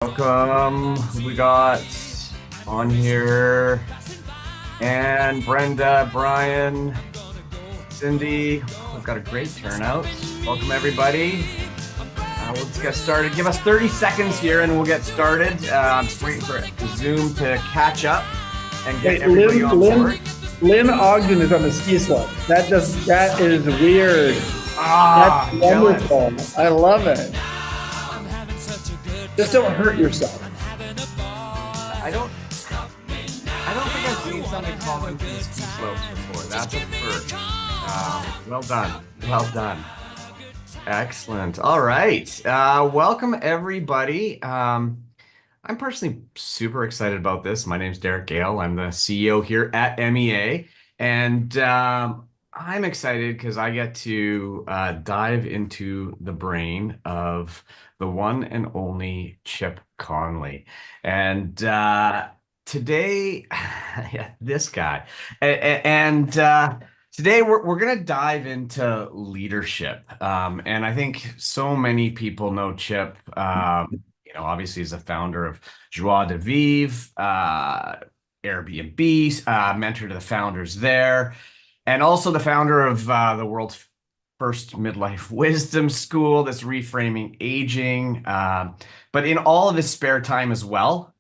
Welcome. We got on here and Brenda, Brian, Cindy. We've got a great turnout. Welcome, everybody. Let's get started. Give us 30 seconds here and we'll get started. I'm just waiting for Zoom to catch up and get Wait, everybody on board. Lynn Ogden is on the ski slope. That is weird. Ah, That's wonderful. I love it. Just don't hurt yourself. I don't think I've seen somebody falling from the ski slopes before. That's a first. Well done. Well done. Excellent. All right. Welcome, everybody. I'm personally super excited about this. My name's Derek Gale. I'm the CEO here at MEA. And I'm excited because I get to dive into the brain of the one and only Chip Conley. And today, yeah, this guy. And today we're gonna dive into leadership. And I think so many people know Chip. Obviously he's the founder of Joie de Vivre, Airbnb, mentor to the founders there, and also the founder of the world's first midlife wisdom school that's reframing aging. But in all of his spare time as well,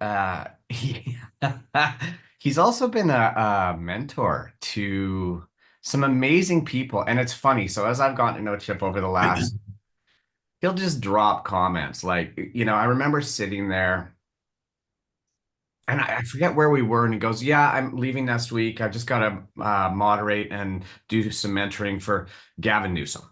he's also been a mentor to some amazing people. And it's funny. So as I've gotten to know Chip over the last, he'll just drop comments like, I remember sitting there and I forget where we were, and he goes, "Yeah, I'm leaving next week. I've just got to moderate and do some mentoring for Gavin Newsom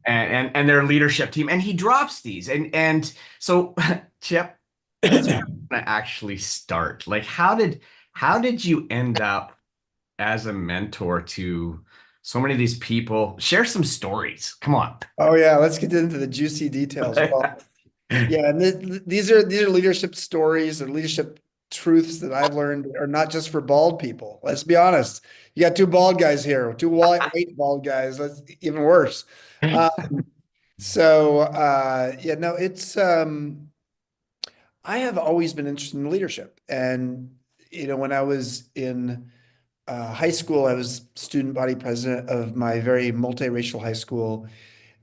and their leadership team." And he drops these, and so Chip, that's where I'm gonna actually start. Like, how did you end up as a mentor to so many of these people? Share some stories. Come on. Oh yeah, let's get into the juicy details. Well, yeah, and these are leadership stories or leadership truths that I've learned are not just for bald people. Let's be honest. You got two bald guys here, two white bald guys. That's even worse. Um, yeah, no, it's I have always been interested in leadership. And, when I was in high school, I was student body president of my very multiracial high school,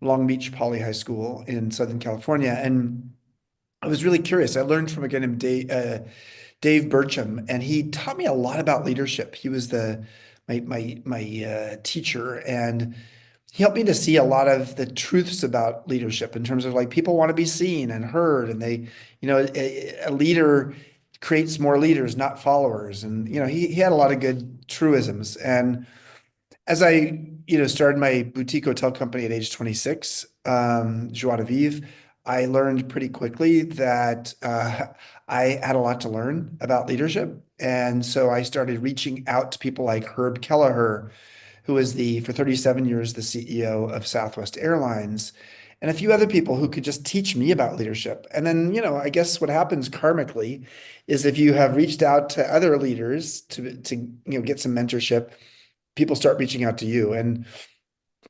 Long Beach Poly High School in Southern California. And I was really curious. I learned from a guy named Dave Burcham, and he taught me a lot about leadership. He was my teacher, and he helped me to see a lot of the truths about leadership in terms of like people want to be seen and heard, and a leader creates more leaders, not followers. And he had a lot of good truisms. And as I started my boutique hotel company at age 26, Joie de Vivre, I learned pretty quickly that I had a lot to learn about leadership. And so I started reaching out to people like Herb Kelleher, who was for 37 years, the CEO of Southwest Airlines, and a few other people who could just teach me about leadership. And then, I guess what happens karmically is if you have reached out to other leaders to get some mentorship, people start reaching out to you. And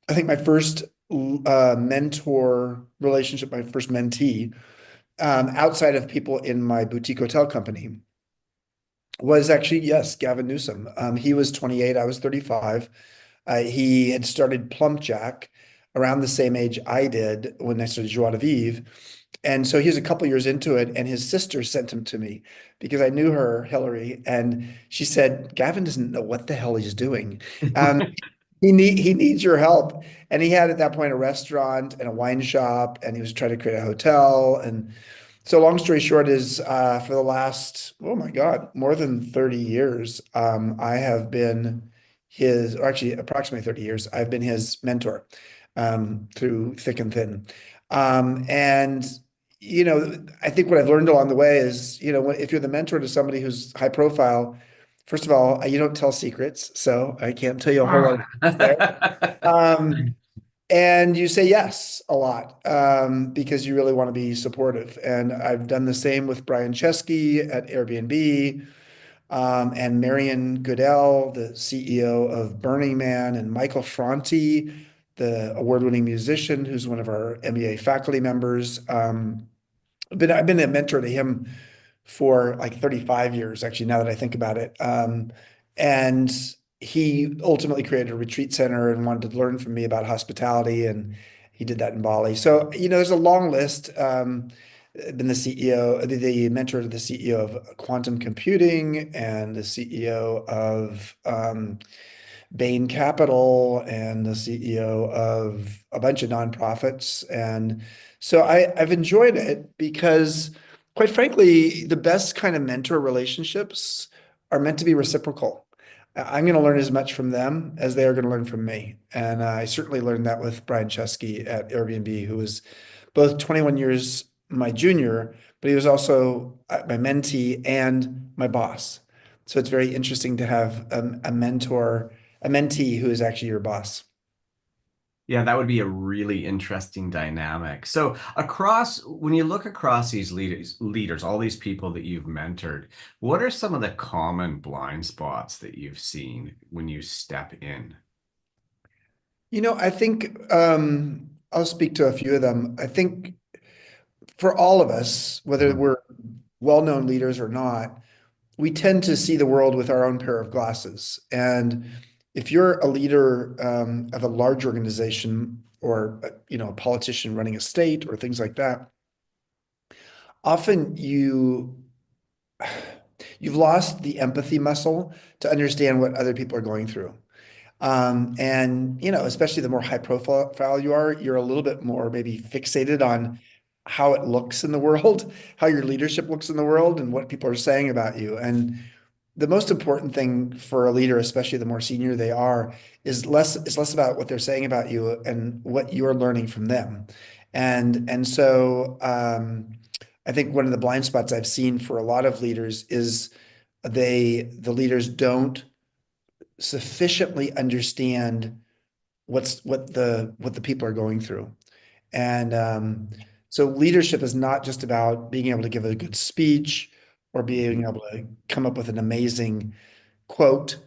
I think my first mentor relationship, my first mentee, outside of people in my boutique hotel company, was actually, yes, Gavin Newsom. He was 28, I was 35. He had started Plump Jack around the same age I did when I started Joie de Vivre. And so he was a couple years into it, and his sister sent him to me because I knew her, Hillary, and she said, Gavin doesn't know what the hell he's doing. Um, he needs your help. And he had at that point a restaurant and a wine shop, and he was trying to create a hotel. And so long story short is for the last, oh my God, more than 30 years, I have been or actually approximately 30 years, I've been his mentor through thick and thin. And I think what I've learned along the way is, if you're the mentor to somebody who's high profile, first of all, you don't tell secrets, so I can't tell you a whole lot of things there. And you say yes a lot because you really want to be supportive. And I've done the same with Brian Chesky at Airbnb, and Marion Goodell, the CEO of Burning Man, and Michael Franti, the award-winning musician who's one of our MBA faculty members. I've been a mentor to him for like 35 years, actually, now that I think about it. And he ultimately created a retreat center and wanted to learn from me about hospitality, and he did that in Bali. So, there's a long list. Been the CEO, the mentor to the CEO of quantum computing and the CEO of Bain Capital and the CEO of a bunch of nonprofits. And so I've enjoyed it because, quite frankly, the best kind of mentor relationships are meant to be reciprocal. I'm going to learn as much from them as they are going to learn from me. And I certainly learned that with Brian Chesky at Airbnb, who was both 21 years my junior, but he was also my mentee and my boss. So it's very interesting to have a mentor, a mentee who is actually your boss. Yeah, that would be a really interesting dynamic. So when you look across these leaders, all these people that you've mentored, what are some of the common blind spots that you've seen when you step in? I think I'll speak to a few of them. I think for all of us, whether Mhm. we're well-known leaders or not, we tend to see the world with our own pair of glasses. And if you're a leader of a large organization or a politician running a state or things like that, often you've lost the empathy muscle to understand what other people are going through. And especially the more high profile you are, you're a little bit more maybe fixated on how it looks in the world, how your leadership looks in the world, and what people are saying about you. And the most important thing for a leader, especially the more senior they are, is less about what they're saying about you and what you're learning from them. And so I think one of the blind spots I've seen for a lot of leaders is the leaders don't sufficiently understand what the people are going through. And so leadership is not just about being able to give a good speech or being able to come up with an amazing quote,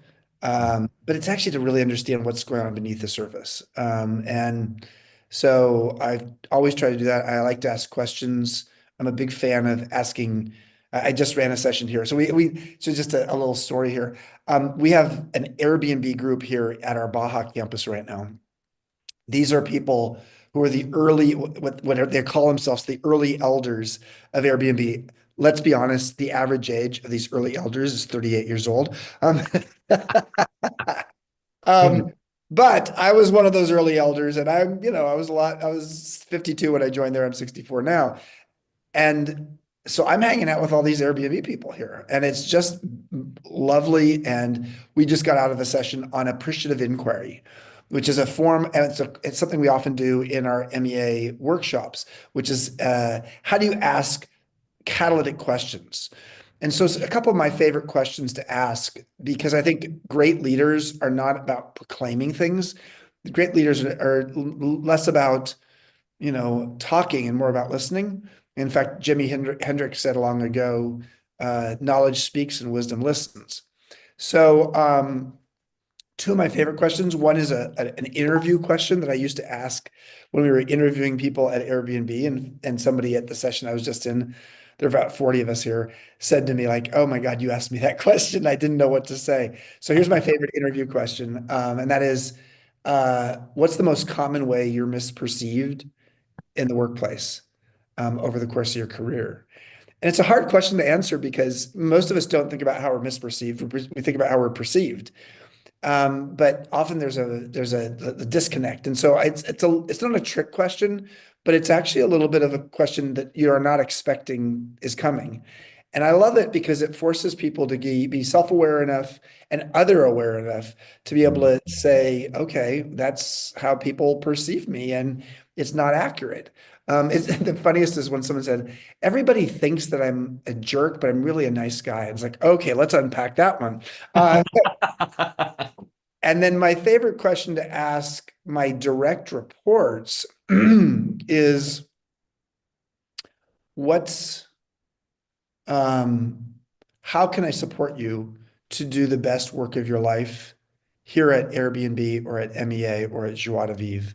but it's actually to really understand what's going on beneath the surface. And so I always try to do that. I like to ask questions. I'm a big fan of asking. I just ran a session here. So just a little story here. We have an Airbnb group here at our Baja campus right now. These are people who are the early, what they call themselves, the early elders of Airbnb. Let's be honest, the average age of these early elders is 38 years old. Um, but I was one of those early elders, and I was 52 when I joined there. I'm 64 now. And so I'm hanging out with all these Airbnb people here, and it's just lovely. And we just got out of a session on appreciative inquiry, which is a form, and it's something we often do in our MEA workshops, which is how do you ask catalytic questions? And so a couple of my favorite questions to ask, because I think great leaders are not about proclaiming things. Great leaders are less about talking and more about listening. In fact, Jimi Hendrix said long ago, knowledge speaks and wisdom listens. So, two of my favorite questions. One is an interview question that I used to ask when we were interviewing people at Airbnb, and somebody at the session I was just in, there are about 40 of us here, said to me like, "Oh my God, you asked me that question. I didn't know what to say." So here's my favorite interview question, and that is, what's the most common way you're misperceived in the workplace over the course of your career? And it's a hard question to answer because most of us don't think about how we're misperceived. We think about how we're perceived. But often there's a disconnect. And so it's not a trick question, but it's actually a little bit of a question that you are not expecting is coming. And I love it because it forces people to be self-aware enough and other aware enough to be able to say, okay, that's how people perceive me, and it's not accurate. The funniest is when someone said, everybody thinks that I'm a jerk, but I'm really a nice guy. It's like, okay, let's unpack that one. And then my favorite question to ask my direct reports is what's um, how can I support you to do the best work of your life here at Airbnb or at MEA or at Joie de Vivre?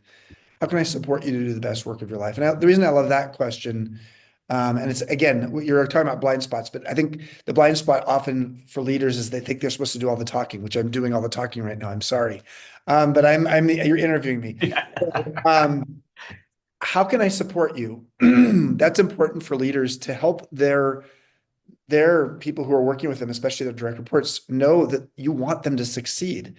How can I support you to do the best work of your life? And the reason I love that question, And it's again, you're talking about blind spots, but I think the blind spot often for leaders is they think they're supposed to do all the talking, which I'm doing all the talking right now. I'm sorry. But you're interviewing me. Yeah. Um, how can I support you? That's important for leaders to help their people who are working with them, especially their direct reports, know that you want them to succeed.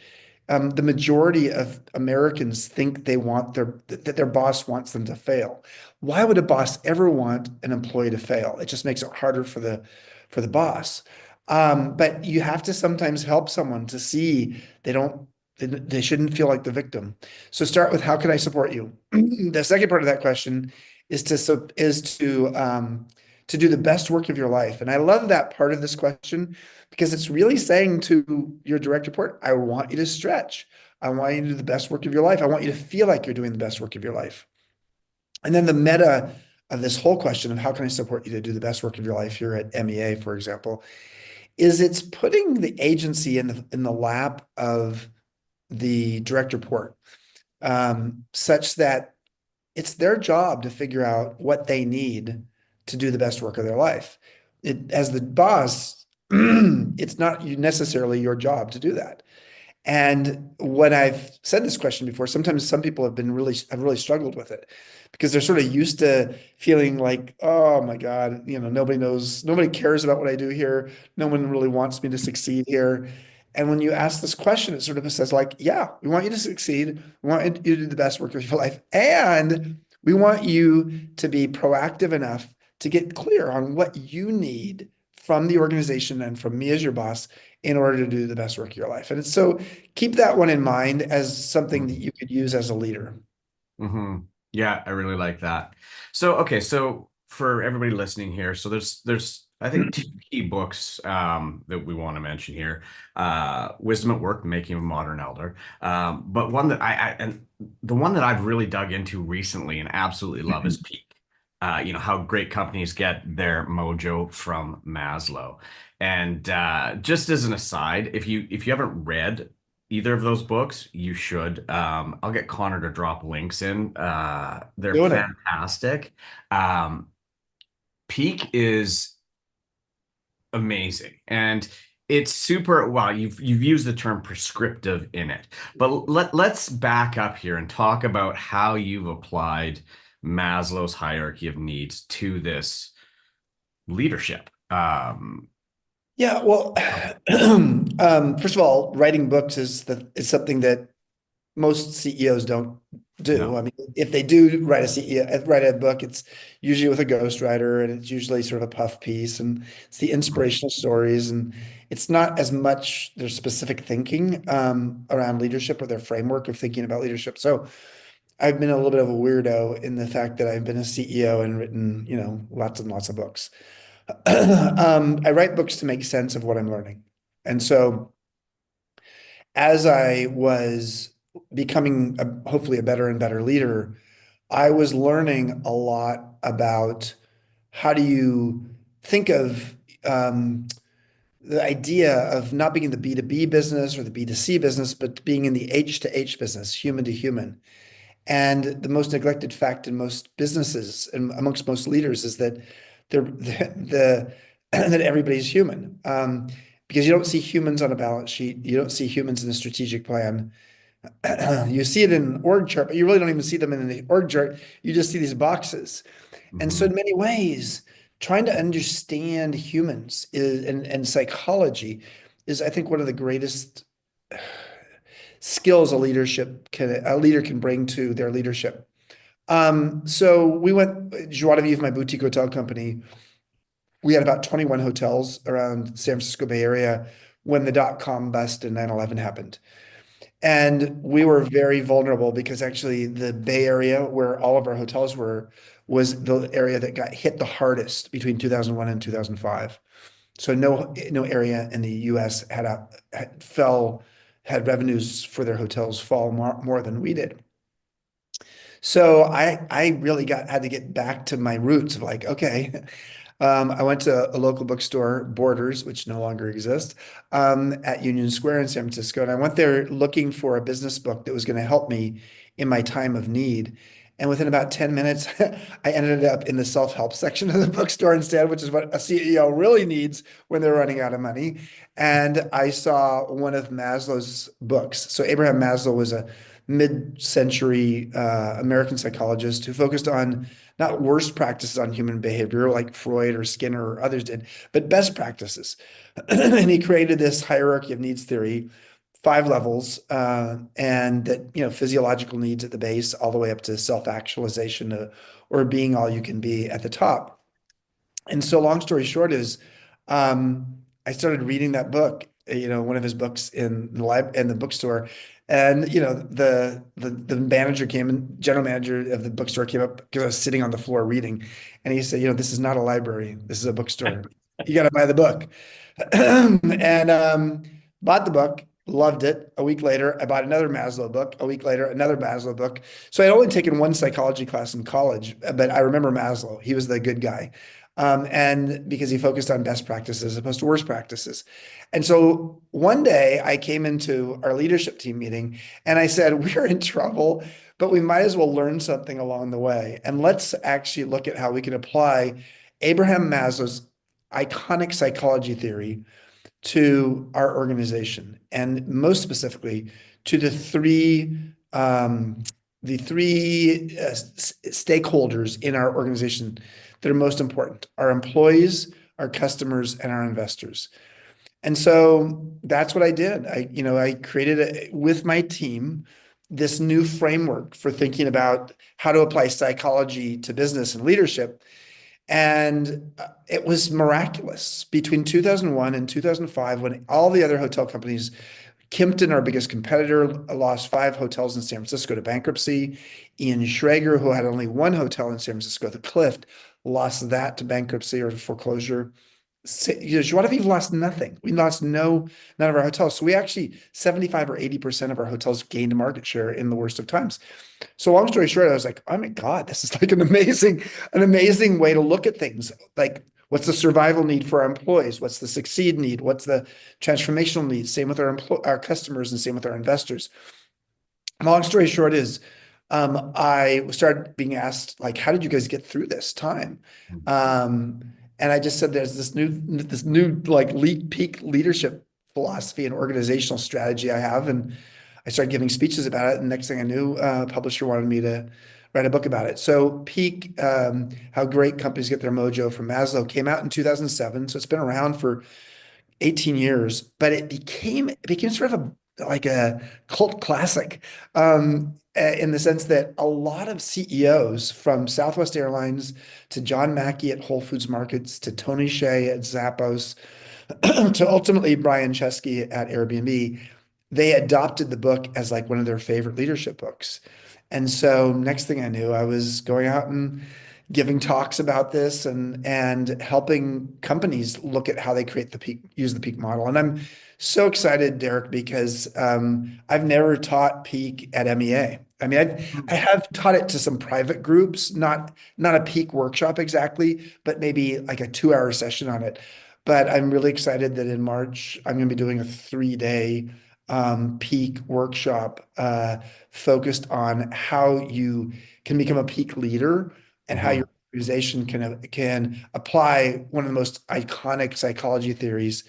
The majority of Americans think that their boss wants them to fail. Why would a boss ever want an employee to fail? It just makes it harder for the boss. But you have to sometimes help someone to see they shouldn't feel like the victim. So start with how can I support you? The second part of that question is to do the best work of your life. And I love that part of this question because it's really saying to your direct report, I want you to stretch. I want you to do the best work of your life. I want you to feel like you're doing the best work of your life. And then the meta of this whole question of how can I support you to do the best work of your life here at MEA, for example, is it's putting the agency in the lap of the direct report, such that it's their job to figure out what they need to do the best work of their life. As the boss, it's not necessarily your job to do that. And when I've said this question before, sometimes some people have really struggled with it because they're sort of used to feeling like, oh my God, nobody cares about what I do here. No one really wants me to succeed here. And when you ask this question, it sort of says like, yeah, we want you to succeed. We want you to do the best work of your life. And we want you to be proactive enough to get clear on what you need from the organization and from me as your boss in order to do the best work of your life. And so keep that one in mind as something that you could use as a leader. Hmm. Yeah, I really like that. So, okay, so for everybody listening here, so there's I think two key books that we want to mention here. Wisdom at Work, Making of a Modern Elder. But one that and the one that I've really dug into recently and absolutely love is Peak. How great companies get their mojo from Maslow. And just as an aside, if you haven't read either of those books, you should. I'll get Connor to drop links in. They're Doing it. fantastic. Um, Peak is amazing, and it's super. Well, you've used the term prescriptive in it, but let's back up here and talk about how you've applied Maslow's hierarchy of needs to this leadership. Yeah, well, first of all, writing books is something that most CEOs don't do. No. I mean, if they do write a book, it's usually with a ghostwriter, and it's usually sort of a puff piece, and it's the inspirational stories, and it's not as much their specific thinking around leadership or their framework of thinking about leadership. So I've been a little bit of a weirdo in the fact that I've been a CEO and written, lots and lots of books. I write books to make sense of what I'm learning. And so as I was becoming hopefully a better and better leader, I was learning a lot about how do you think of the idea of not being in the B2B business or the B2C business, but being in the H to H business, human to human. And the most neglected fact in most businesses and amongst most leaders is that that everybody's human. Because you don't see humans on a balance sheet, you don't see humans in a strategic plan. You see it in an org chart, but you really don't even see them in the org chart. You just see these boxes. And so, Mhm. in many ways, trying to understand humans and psychology is, I think, one of the greatest skills a leader can bring to their leadership. So we went, Joie de Vivre, my boutique hotel company. We had about 21 hotels around San Francisco Bay Area when the dot-com bust and 9/11 happened. And we were very vulnerable because actually the Bay Area where all of our hotels were was the area that got hit the hardest between 2001 and 2005. So no area in the US had revenues for their hotels fall more than we did. So I really had to get back to my roots of like, okay, I went to a local bookstore, Borders, which no longer exists, at Union Square in San Francisco. And I went there looking for a business book that was going to help me in my time of need. And within about 10 minutes, I ended up in the self-help section of the bookstore instead, which is what a CEO really needs when they're running out of money. And I saw one of Maslow's books. So Abraham Maslow was a mid-century American psychologist who focused on not worst practices on human behavior like Freud or Skinner or others did, but best practices. And he created this hierarchy of needs theory, five levels, and that, physiological needs at the base, all the way up to self-actualization, or being all you can be at the top. And so, long story short is, I started reading that book, one of his books in the bookstore, and the manager came in, general manager of the bookstore came up because I was sitting on the floor reading, and he said, this is not a library, this is a bookstore. You got to buy the book, and bought the book. Loved it. A week later, I bought another Maslow book. A week later, another Maslow book. So I'd only taken one psychology class in college, but I remember Maslow. He was the good guy. And because he focused on best practices as opposed to worst practices. And so one day I came into our leadership team meeting and I said, we're in trouble, but we might as well learn something along the way. And let's actually look at how we can apply Abraham Maslow's iconic psychology theory to our organization, and most specifically to the three stakeholders in our organization that are most important: our employees, our customers, and our investors. And so that's what I did. I created with my team this new framework for thinking about how to apply psychology to business and leadership. And it was miraculous. Between 2001 and 2005, when all the other hotel companies, Kimpton, our biggest competitor, lost 5 hotels in San Francisco to bankruptcy. Ian Schrager, who had only one hotel in San Francisco, the Clift, lost that to bankruptcy or foreclosure. What if we lost nothing? We lost none of our hotels. So we actually 75 or 80% of our hotels gained market share in the worst of times. So long story short, I was like, oh my God, this is like an amazing way to look at things. Like, what's the survival need for our employees? What's the succeed need? What's the transformational need? Same with our customers and same with our investors. Long story short is, I started being asked, like, how did you guys get through this time? And I just said, there's this new like peak leadership philosophy and organizational strategy I have. And I started giving speeches about it. And next thing I knew, a publisher wanted me to write a book about it. So Peak, How Great Companies Get Their Mojo from Maslow came out in 2007. So it's been around for 18 years, but it became sort of like a cult classic, in the sense that a lot of CEOs, from Southwest Airlines to John Mackey at Whole Foods Markets to Tony Hsieh at Zappos to ultimately Brian Chesky at Airbnb, they adopted the book as like one of their favorite leadership books. And so next thing I knew, I was going out and giving talks about this and helping companies look at how they use the peak model. And I'm so excited, Derek, because I've never taught peak at MEA. I mean, I have taught it to some private groups, not a peak workshop exactly, but maybe like a 2-hour session on it. But I'm really excited that in March I'm going to be doing a 3-day peak workshop focused on how you can become a peak leader and how Mhm. your organization can apply one of the most iconic psychology theories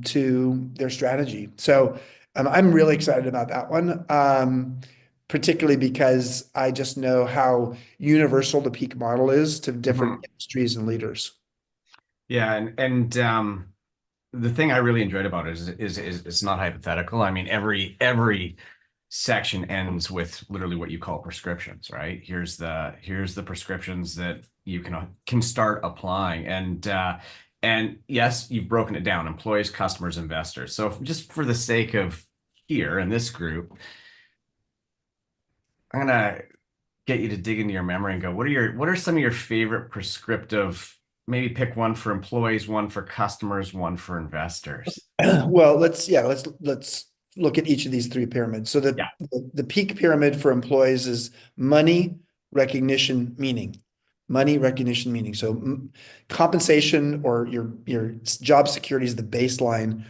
to their strategy. So I'm really excited about that one, particularly because I just know how universal the peak model is to different Mhm. industries and leaders. Yeah, and the thing I really enjoyed about it is it's not hypothetical. I mean, every section ends with literally what you call prescriptions, right? Here's the prescriptions that you can start applying. And yes, you've broken it down: employees, customers, investors. So just for the sake of here in this group, I'm gonna get you to dig into your memory and go, what are some of your favorite prescriptive, maybe pick one for employees, one for customers, one for investors. Well, let's look at each of these three pyramids. So Yeah. the peak pyramid for employees is money, recognition, meaning. Money, recognition, meaning. So compensation or your job security is the baseline.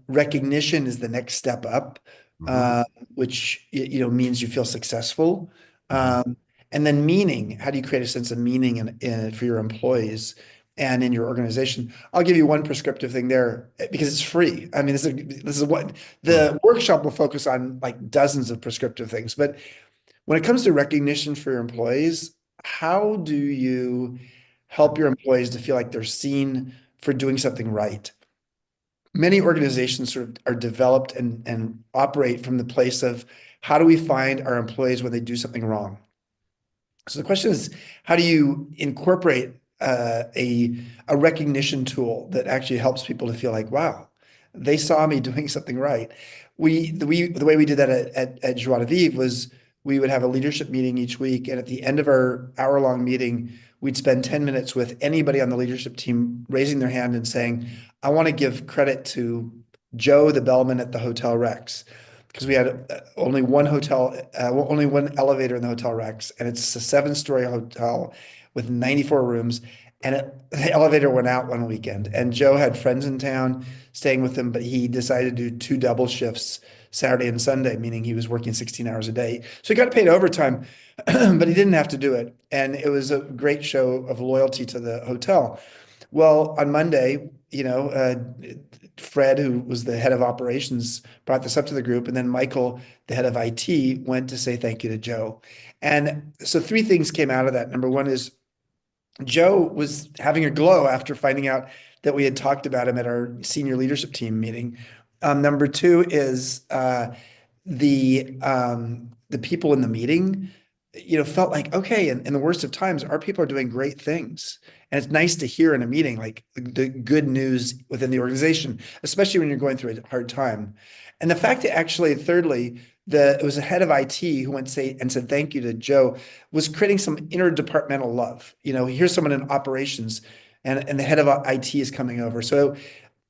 Recognition is the next step up, Mhm. uh, which means you feel successful. Mhm. And then meaning, how do you create a sense of meaning for your employees and in your organization? I'll give you one prescriptive thing there because it's free. I mean, this is what Mm. the workshop will focus on, like dozens of prescriptive things. But when it comes to recognition for your employees, how do you help your employees to feel like they're seen for doing something right? Many organizations sort of are developed and operate from the place of how do we find our employees when they do something wrong? So the question is, how do you incorporate a recognition tool that actually helps people to feel like, wow, they saw me doing something right. The way we did that at Joie de Vivre was we would have a leadership meeting each week, and at the end of our hour-long meeting, we'd spend 10 minutes with anybody on the leadership team raising their hand and saying, I want to give credit to Joe, the bellman at the Hotel Rex, because we had only one elevator in the Hotel Rex, and it's a seven-story hotel with 94 rooms. And the elevator went out one weekend, and Joe had friends in town staying with him, but he decided to do two double shifts, Saturday and Sunday, meaning he was working 16 hours a day. So he got paid overtime, but he didn't have to do it. And it was a great show of loyalty to the hotel. Well, on Monday, Fred, who was the head of operations, brought this up to the group, and then Michael, the head of IT, went to say thank you to Joe. And so three things came out of that. Number one is Joe was having a glow after finding out that we had talked about him at our senior leadership team meeting. Number two is the people in the meeting, felt like, okay, in the worst of times, our people are doing great things. And it's nice to hear in a meeting like the good news within the organization, especially when you're going through a hard time. And the fact that actually, thirdly, it was a head of IT who went say and said thank you to Joe was creating some interdepartmental love. Here's someone in operations and the head of IT is coming over. So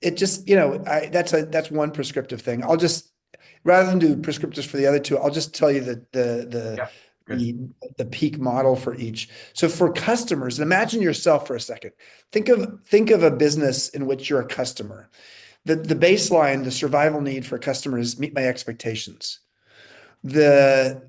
it just, that's one prescriptive thing. I'll just rather than do prescriptives for the other two, I'll just tell you Yeah. Good. the the peak model for each. So for customers, imagine yourself for a second. Think of a business in which you're a customer. The baseline, the survival need for customers meet my expectations. The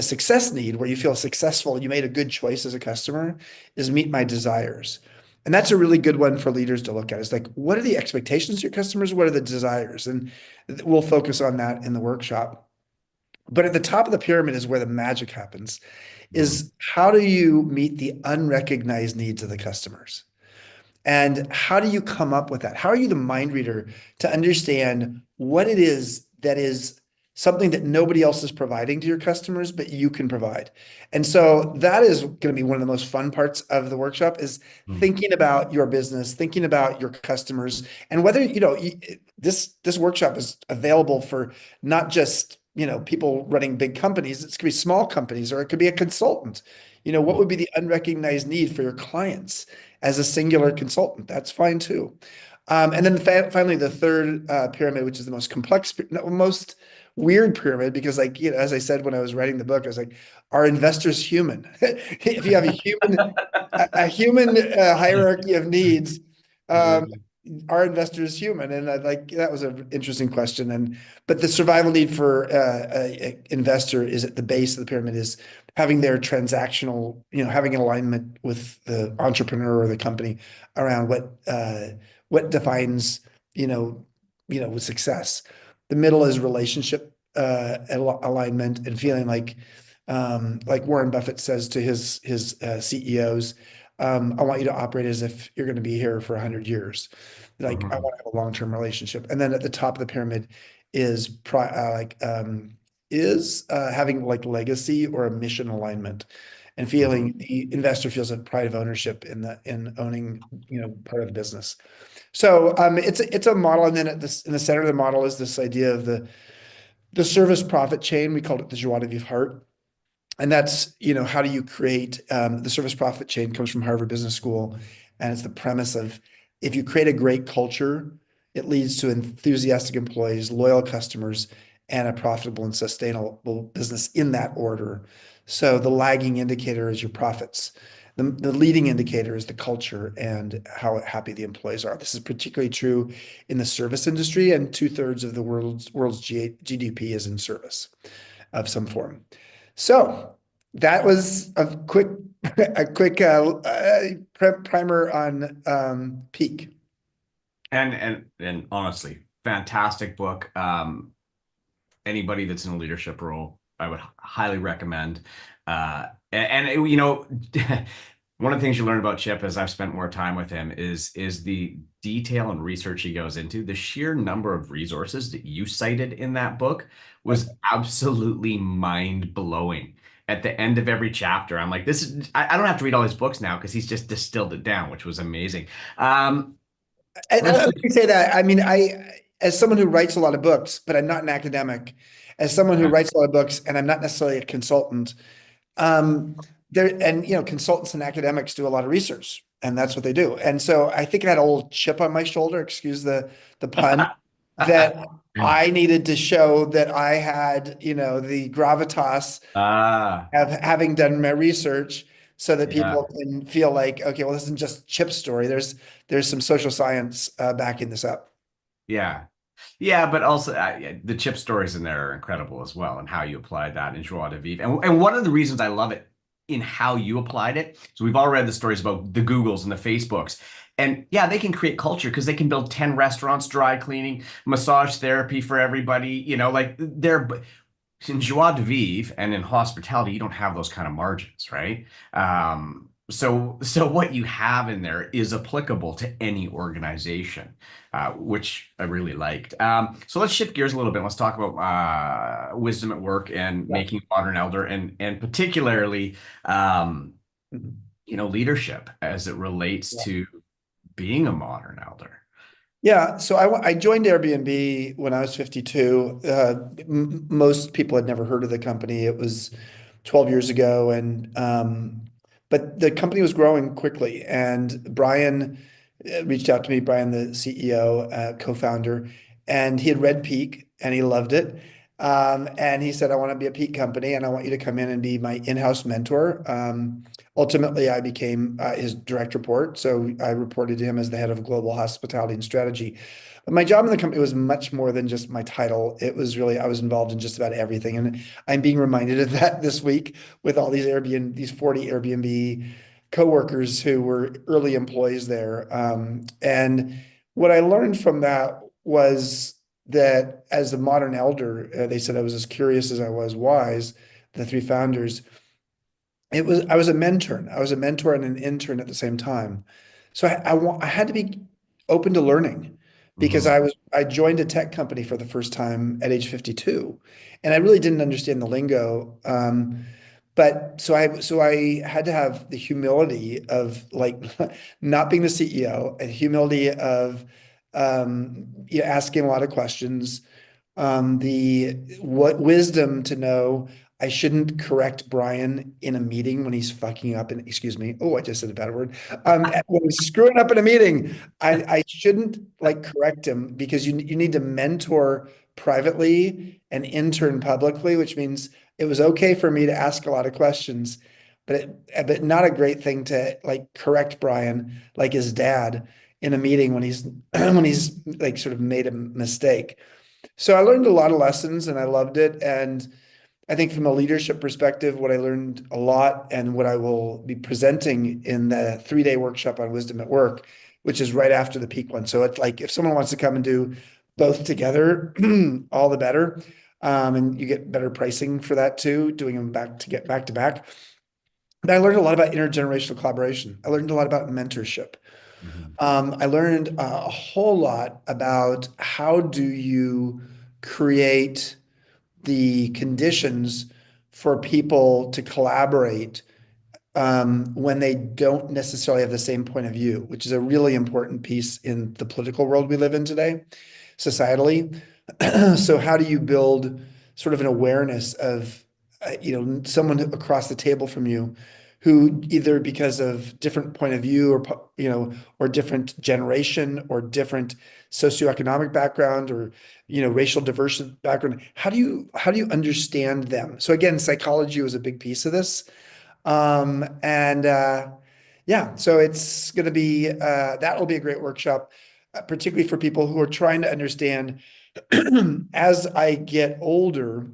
success need, where you feel successful, you made a good choice as a customer, is meet my desires. And that's a really good one for leaders to look at. It's like, what are the expectations of your customers? What are the desires? And we'll focus on that in the workshop. But at the top of the pyramid is where the magic happens, Mm. is how do you meet the unrecognized needs of the customers? And how do you come up with that? How are you the mind reader to understand what it is that is something that nobody else is providing to your customers, but you can provide? And so that is going to be one of the most fun parts of the workshop is Mm. thinking about your business, thinking about your customers, and whether, this workshop is available for not just, people running big companies. It could be small companies, or it could be a consultant. What Mm. would be the unrecognized need for your clients? As a singular consultant. That's fine too. And then finally, the third pyramid, which is the most complex, no, most weird pyramid, because as I said when I was writing the book, I was like, are investors human? If you have a human hierarchy of needs, um, Amazing. are investors human? And that was an interesting question. But the survival need for a investor is at the base of the pyramid is having their transactional, having an alignment with the entrepreneur or the company around what defines, success. The middle is relationship alignment and feeling like Warren Buffett says to his CEOs, I want you to operate as if you're going to be here for 100 years. Like I Mhm. want to have a long-term relationship. And then at the top of the pyramid is having like legacy or a mission alignment and Mhm. feeling the investor feels a pride of ownership in owning, part of the business. So it's a model, and then in the center of the model is this idea of the service profit chain. We called it the Joie de Vivre heart. And that's, how do you create the service profit chain comes from Harvard Business School. And it's the premise of if you create a great culture, it leads to enthusiastic employees, loyal customers, and a profitable and sustainable business in that order. So the lagging indicator is your profits. The leading indicator is the culture and how happy the employees are. This is particularly true in the service industry, and two-thirds of the world's GDP is in service of some form. So that was a quick a quick primer on peak. And honestly, fantastic book. Anybody that's in a leadership role, I would highly recommend. One of the things you learn about Chip as I've spent more time with him is the detail and research he goes into. The sheer number of resources that you cited in that book was absolutely mind blowing. At the end of every chapter, I'm like, this is I don't have to read all his books now because he's just distilled it down, which was amazing. And Let's let me say that, I mean, as someone who writes a lot of books, but I'm not an academic, as someone who writes a lot of books, and I'm not necessarily a consultant, um, and consultants and academics do a lot of research, and that's what they do. And so I think I had a little chip on my shoulder, excuse the pun, that I needed to show that I had, the gravitas Ah, of having done my research so that yeah. people can feel like, okay, well, this isn't just Chip's story. There's some social science backing this up. Yeah. Yeah, but also yeah, the chip stories in there are incredible as well, and how you applied that in joie de vivre. And one of the reasons I love it in how you applied it. So we've all read the stories about the Googles and the Facebooks. And yeah, they can create culture because they can build 10 restaurants, dry cleaning, massage therapy for everybody, like they're in joie de vivre and in hospitality, you don't have those kind of margins, right? So what you have in there is applicable to any organization, which I really liked. So let's shift gears a little bit. Let's talk about wisdom at work and Yeah. making a modern elder, and particularly, um, Mhm. leadership as it relates Yeah. to being a modern elder. Yeah, so I joined Airbnb when I was 52. Most people had never heard of the company. It was 12 years ago, and but the company was growing quickly. And Brian reached out to me, Brian, the CEO, co-founder, and he had read Peak and he loved it. And he said, "I want to be a Peak company, and I want you to come in and be my in-house mentor." Ultimately, I became his direct report. So I reported to him as the head of global hospitality and strategy. But my job in the company was much more than just my title. It was really, I was involved in just about everything. And I'm being reminded of that this week with all these 40 Airbnb coworkers who were early employees there. And what I learned from that was that as a modern elder, they said I was as curious as I was wise, the three founders. I was a mentor. I was a mentor and an intern at the same time. So I had to be open to learning because Mhm. I joined a tech company for the first time at age 52, and I really didn't understand the lingo. But so I had to have the humility of like not being the CEO, and humility of asking a lot of questions, the what wisdom to know I shouldn't correct Brian in a meeting when he's fucking up, and excuse me, oh, I just said a bad word. When he's screwing up in a meeting, I shouldn't like correct him, because you need to mentor privately and intern publicly, which means it was okay for me to ask a lot of questions, but not a great thing to like correct Brian like his dad in a meeting when he's when he's like sort of made a mistake. So I learned a lot of lessons and I loved it. And I think from a leadership perspective, what I learned a lot and what I will be presenting in the 3-day workshop on wisdom at work, which is right after the peak one. So it's like if someone wants to come and do both together, all the better. And you get better pricing for that too, doing them back to back. But I learned a lot about intergenerational collaboration. I learned a lot about mentorship. Mhm. I learned a whole lot about how do you create the conditions for people to collaborate when they don't necessarily have the same point of view, which is a really important piece in the political world we live in today, societally. So how do you build sort of an awareness of, someone across the table from you who either because of different point of view or, or different generation or different socioeconomic background or, racial diversity background, how do you understand them? So again, psychology was a big piece of this. And yeah, so it's going to be that will be a great workshop, particularly for people who are trying to understand as I get older,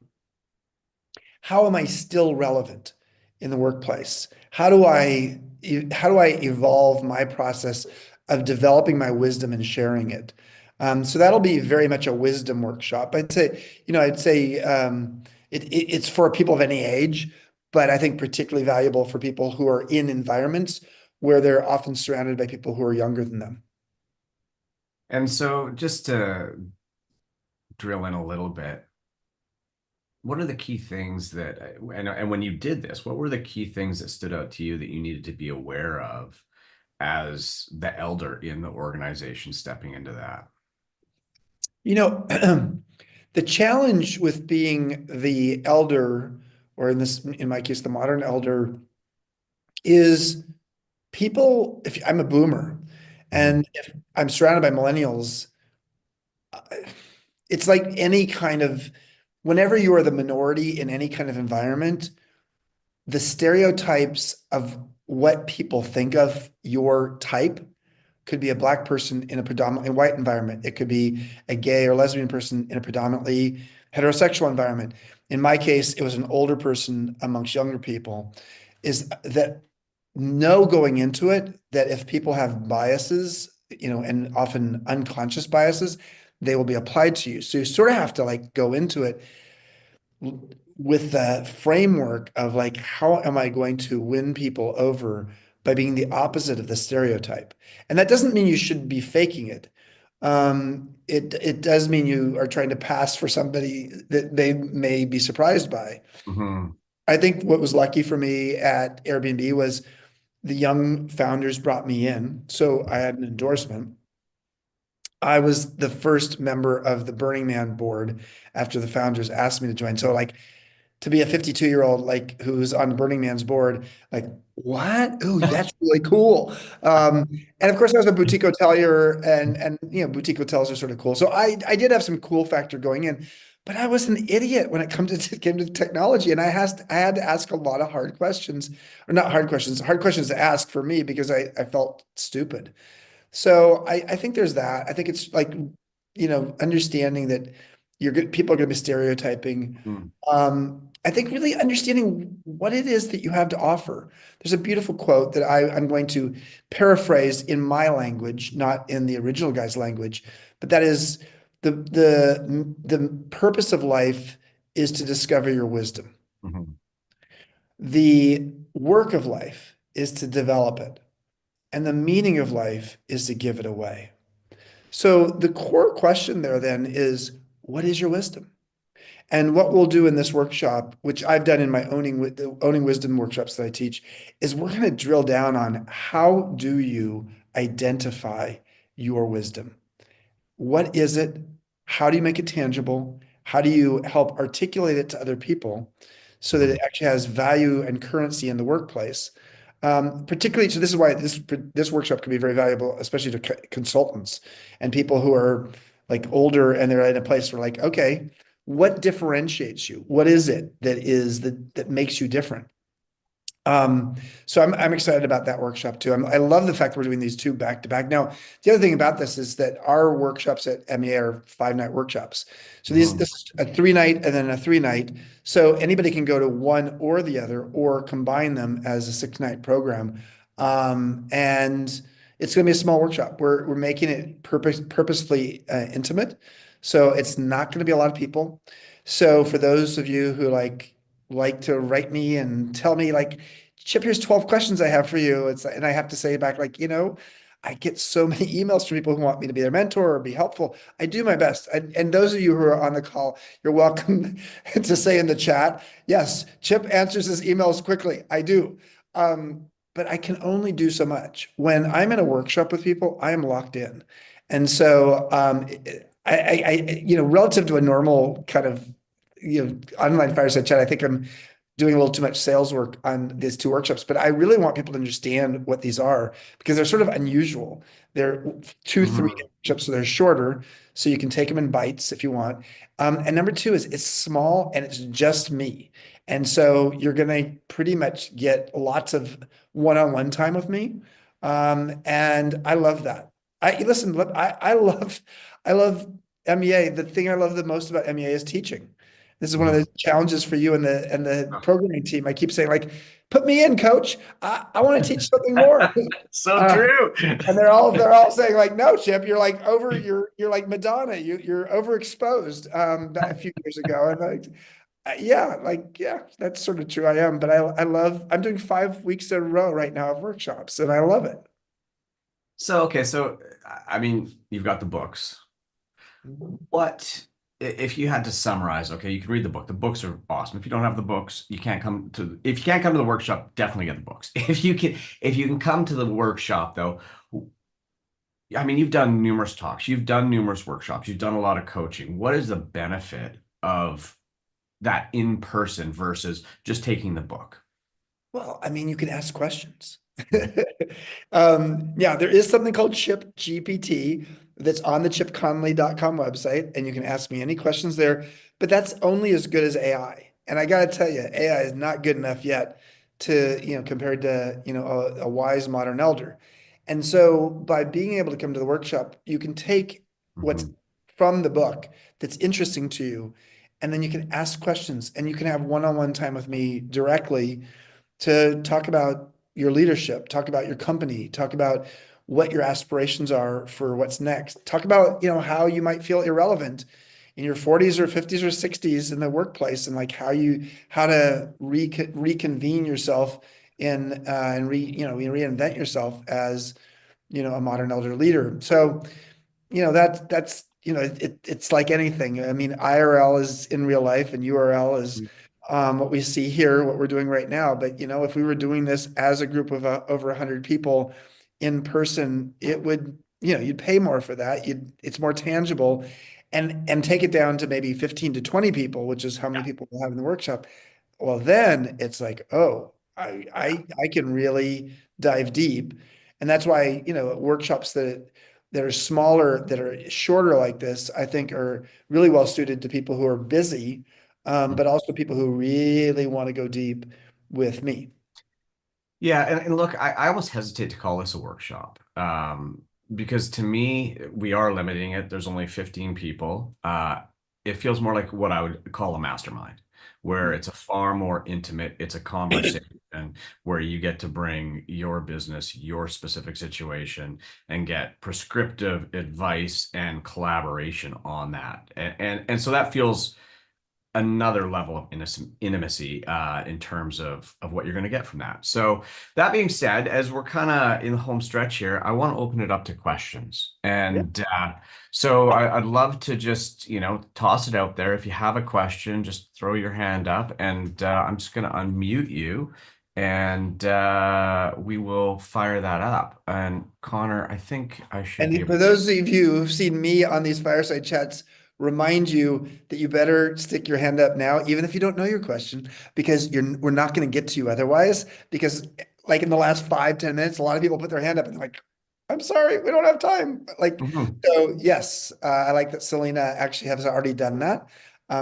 how am I still relevant? in the workplace? How do I evolve my process of developing my wisdom and sharing it? So that'll be very much a wisdom workshop. It's for people of any age, but I think particularly valuable for people who are in environments where they're often surrounded by people who are younger than them. And so just to drill in a little bit, what are the key things that, and when you did this, what were the key things that stood out to you that you needed to be aware of as the elder in the organization stepping into that? You know, the challenge with being the elder, or in my case, the modern elder, is if I'm a boomer Mhm. and if I'm surrounded by millennials, it's like whenever you are the minority in any kind of environment, the stereotypes of what people think of your type could be a black person in a predominantly white environment. It could be a gay or lesbian person in a predominantly heterosexual environment. In my case, it was an older person amongst younger people. Is that know going into it that if people have biases, and often unconscious biases, they will be applied to you. So you sort of have to like go into it with the framework of like, how am I going to win people over by being the opposite of the stereotype? And that doesn't mean you should be faking it. It does mean you are trying to pass for somebody that they may be surprised by. Mhm. I think what was lucky for me at Airbnb was the young founders brought me in, so I had an endorsement. I was the first member of the Burning Man board after the founders asked me to join. So like to be a 52-year-old like who's on Burning Man's board, like what? Ooh, that's really cool. And of course I was a boutique hotelier and boutique hotels are sort of cool. So I did have some cool factor going in, but I was an idiot when it came to technology. And I had to ask a lot of hard questions, or not hard questions to ask for me because I felt stupid. So I think there's that. I think it's like, understanding that people are going to be stereotyping. Mhm. I think really understanding what it is that you have to offer. There's a beautiful quote that I'm going to paraphrase in my language, not in the original guy's language, but that is the purpose of life is to discover your wisdom. Mhm. The work of life is to develop it. And the meaning of life is to give it away. So the core question there then is, what is your wisdom? And what we'll do in this workshop, which I've done in my owning wisdom workshops that I teach, is we're going to drill down on how do you identify your wisdom? What is it? How do you make it tangible? How do you help articulate it to other people so that Mhm. it actually has value and currency in the workplace? Particularly, so this is why this workshop can be very valuable, especially to consultants and people who are like older and they're in a place where like, okay, what differentiates you? What is it that makes you different? Um, so I'm excited about that workshop too. I love the fact that we're doing these two back to back. Now, the other thing about this is that our workshops at MEA are 5-night workshops. So this Mhm. is a 3-night and then a 3-night. So anybody can go to one or the other or combine them as a 6-night program. And it's going to be a small workshop. We're making it purposefully intimate. So it's not going to be a lot of people. So for those of you who like to write me and tell me like, Chip, here's 12 questions I have for you. And I have to say back, like, I get so many emails from people who want me to be their mentor or be helpful. I do my best. And those of you who are on the call, you're welcome to say in the chat, yes, Chip answers his emails quickly. I do. But I can only do so much. When I'm in a workshop with people, I am locked in. And so relative to a normal kind of online fireside chat, I think I'm doing a little too much sales work on these two workshops, but I really want people to understand what these are because they're sort of unusual. They're 2, 3 day Mhm. workshops, so they're shorter, so you can take them in bites if you want. And number two is it's small and it's just me. And so you're going to pretty much get lots of one-on-one time with me. And I love that. Listen, look, I love MEA. The thing I love the most about MEA is teaching. This is one of Mhm. the challenges for you and the programming team. I keep saying like, Put me in, coach. I want to teach something more. So Uh, true. and they're all saying like, no, Chip, you're like you're like Madonna. You're overexposed a few years ago. And like, yeah, that's sort of true. I am, but I'm doing 5 weeks in a row right now of workshops, and I love it. So, okay, so I mean, you've got the books. What if you had to summarize? Okay, you can read the book. The books are awesome. If you don't have the books, you can't come to. If you can't come to the workshop, definitely get the books. If you can come to the workshop though, I mean, you've done numerous talks, you've done numerous workshops, you've done a lot of coaching. What is the benefit of that in person versus just taking the book? Well, I mean, you can ask questions. Mhm. Yeah, there is something called Chip GPT that's on the chipconley.com website, and you can ask me any questions there, but that's only as good as AI. And I got to tell you, AI is not good enough yet compared to, a wise modern elder. And so by being able to come to the workshop, you can take what's Mhm. from the book that's interesting to you, and then you can ask questions and you can have one-on-one time with me directly to talk about your leadership, talk about your company, talk about what your aspirations are for what's next. Talk about, how you might feel irrelevant in your 40s or 50s or 60s in the workplace and like how to reconvene yourself reinvent yourself as, a modern elder leader. So that's it's like anything. I mean, IRL is in real life and URL is what we see here, what we're doing right now. But if we were doing this as a group of over 100 people in person, it would, you'd pay more for that. It's more tangible, and take it down to maybe 15 to 20 people, which is how many people we'll have in the workshop. Well, then it's like, oh, I can really dive deep. And that's why, workshops that are smaller, that are shorter like this, I think are really well suited to people who are busy, Mhm. but also people who really want to go deep with me. Yeah, and look, I almost hesitate to call this a workshop because to me, we are limiting it. There's only 15 people. It feels more like what I would call a mastermind, where it's a far more intimate, it's a conversation where you get to bring your business, your specific situation, and get prescriptive advice and collaboration on that. And so that feels another level of intimacy in terms of what you're going to get from that. So that being said, as we're kind of in the home stretch here, I want to open it up to questions. Yeah. And so I'd love to just, toss it out there. If you have a question, just throw your hand up and I'm just going to unmute you and we will fire that up. And Connor, I think I should be And able. for those of you who've seen me on these fireside chats, remind you that you better stick your hand up now, even if you don't know your question, because we're not going to get to you otherwise. Because like in the last 5, 10 minutes, a lot of people put their hand up and they're like, I'm sorry, we don't have time. Like, Mhm. so yes, I like that Selena actually has already done that.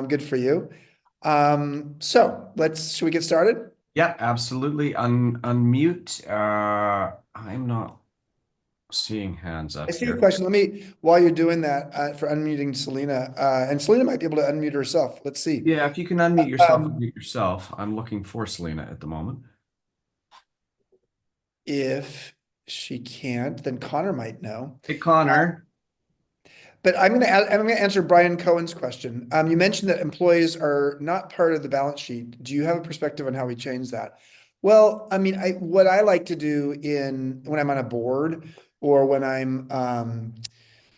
Good for you. So should we get started? Yeah, absolutely. Unmute. I'm not seeing hands I up see a here. question. While you're doing that, for unmuting Selena, and Selena might be able to unmute herself. Let's see. Yeah, if you can unmute yourself, Um, unmute yourself. I'm looking for Selena at the moment. if she can't, then Connor might know. Hey, Connor. But I'm gonna answer Brian Cohen's question. You mentioned that employees are not part of the balance sheet. Do you have a perspective on how we change that? Well, I mean, what I like to do when I'm on a board or when I'm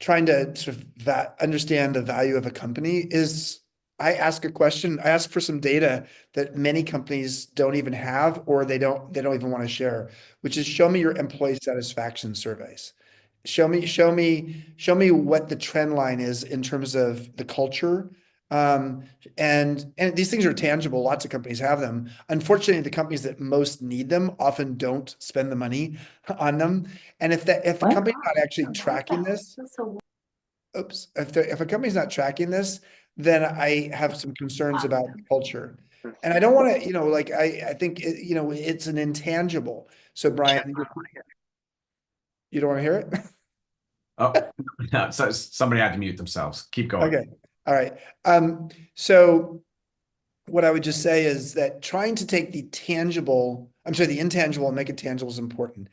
trying to sort of understand the value of a company is I ask a question, I ask for some data that many companies don't even have or they don't even want to share, which is show me your employee satisfaction surveys. Show me what the trend line is in terms of the culture. Um, and these things are tangible. Lots of companies have them. Unfortunately, the companies that most need them often don't spend the money on them. And if the company's not actually tracking this, oops, if a company's not tracking this, then I have some concerns about the culture. And I don't want to, like I think it's an intangible. So Brian, you don't want to hear it? Oh, no, so somebody had to mute themselves. Keep going. Okay. All right. So what I would just say is that trying to take the intangible and make it tangible is important.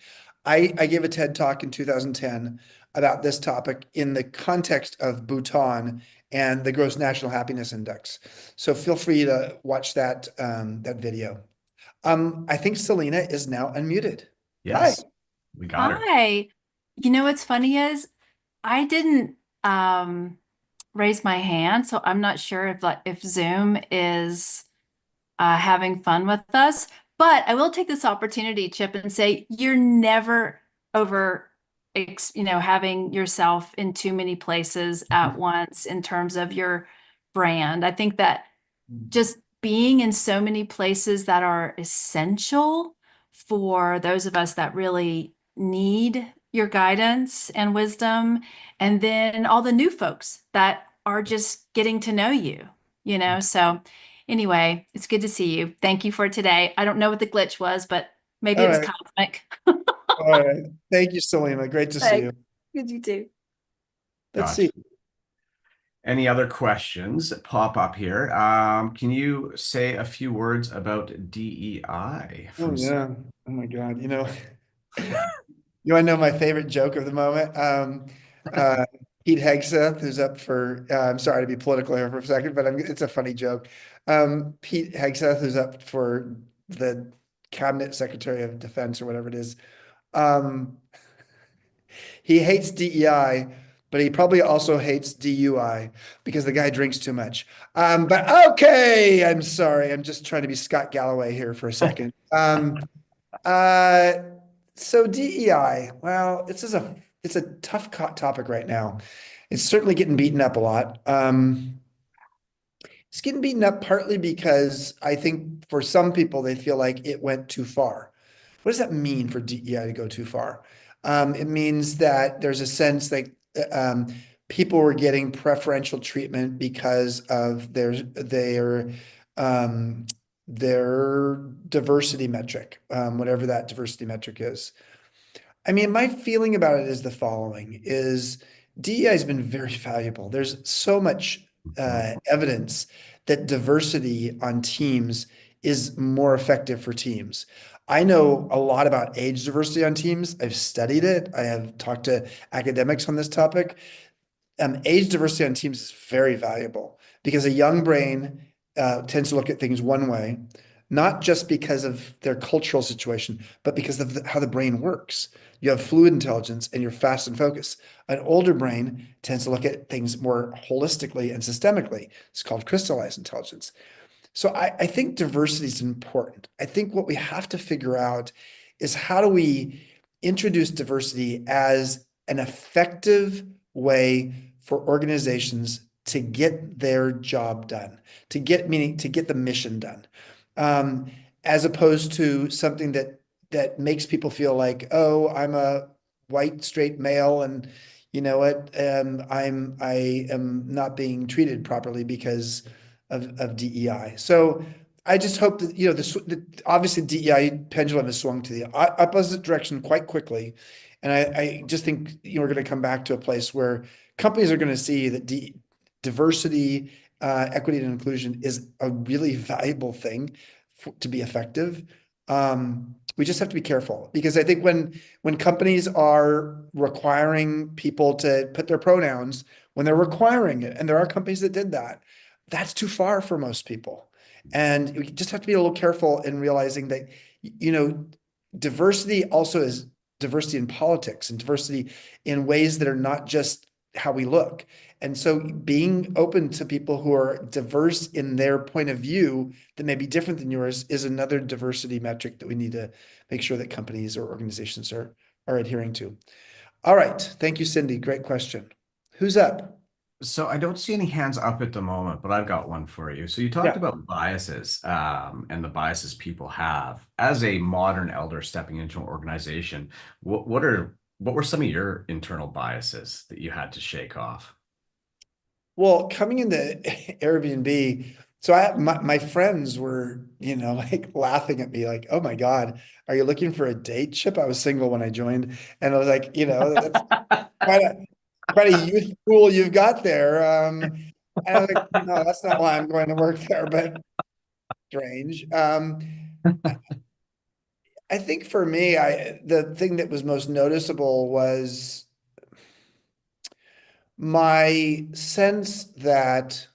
I gave a TED talk in 2010 about this topic in the context of Bhutan and the Gross National Happiness Index. So feel free to watch that video. I think Selena is now unmuted. Hi. Yes, we got her. Hi. You know what's funny is I didn't um raise my hand, so I'm not sure if Zoom is having fun with us. But I will take this opportunity, Chip, and say you're never over, having yourself in too many places at once in terms of your brand. I think that just being in so many places that are essential for those of us that really need your guidance and wisdom, and then all the new folks that are just getting to know you, you know? So anyway, it's good to see you. Thank you for today. I don't know what the glitch was, but maybe All it was right. cosmic. All right. Thank you, Selena. Great to see you. Thanks. Good you too. Let's see. Gotcha. Any other questions that pop up here? Can you say a few words about DEI Oh from yeah. Oh my God. You want to know my favorite joke of the moment? Uh, Pete Hegseth, who's up for, I'm sorry to be political here for a second, but it's a funny joke. Pete Hegseth, who's up for the Cabinet Secretary of Defense or whatever it is. Um, he hates DEI, but he probably also hates DUI because the guy drinks too much. But okay, I'm sorry. I'm just trying to be Scott Galloway here for a second. Uh, so DEI, well, it's a tough topic right now. It's certainly getting beaten up a lot. It's getting beaten up partly because I think for some people they feel like it went too far. What does that mean for DEI to go too far? It means that there's a sense that people were getting preferential treatment because of um, their diversity metric, whatever that diversity metric is. I mean, my feeling about it is the following: is DEI has been very valuable. There's so much evidence that diversity on teams is more effective for teams. I know a lot about age diversity on teams. I've studied it. I have talked to academics on this topic. Age diversity on teams is very valuable because a young brain tends to look at things one way, not just because of their cultural situation, but because of how the brain works. You have fluid intelligence and you're fast and focused. An older brain tends to look at things more holistically and systemically. It's called crystallized intelligence. So I think diversity is important. I think what we have to figure out is how do we introduce diversity as an effective way for organizations to get their job done, meaning to get the mission done, um, as opposed to something that makes people feel like, oh, I'm a white straight male, and you know what, I am not being treated properly because of DEI. So I just hope that, obviously DEI pendulum has swung to the opposite direction quite quickly. And I just think, we're going to come back to a place where companies are going to see that diversity, equity, and inclusion is a really valuable thing to be effective. We just have to be careful because I think when companies are requiring people to put their pronouns, when they're requiring it, and there are companies that did that, that's too far for most people. And we just have to be a little careful in realizing that, you know, diversity also is diversity in politics and diversity in ways that are not just how we look. And so being open to people who are diverse in their point of view that may be different than yours is another diversity metric that we need to make sure that companies or organizations are adhering to. All right. Thank you, Cindy. Great question. Who's up? So I don't see any hands up at the moment, but I've got one for you. So you talked Yeah. about biases, and the biases people have. As a modern elder stepping into an organization, what were some of your internal biases that you had to shake off? Well, coming into Airbnb, so my friends were, like laughing at me, like, "Oh my God, are you looking for a date, Chip?" I was single when I joined, and I was like, that's quite a quite a youth pool you've got there. And I was like, "No, that's not why I'm going to work there." But strange. I think for me, the thing that was most noticeable was my sense that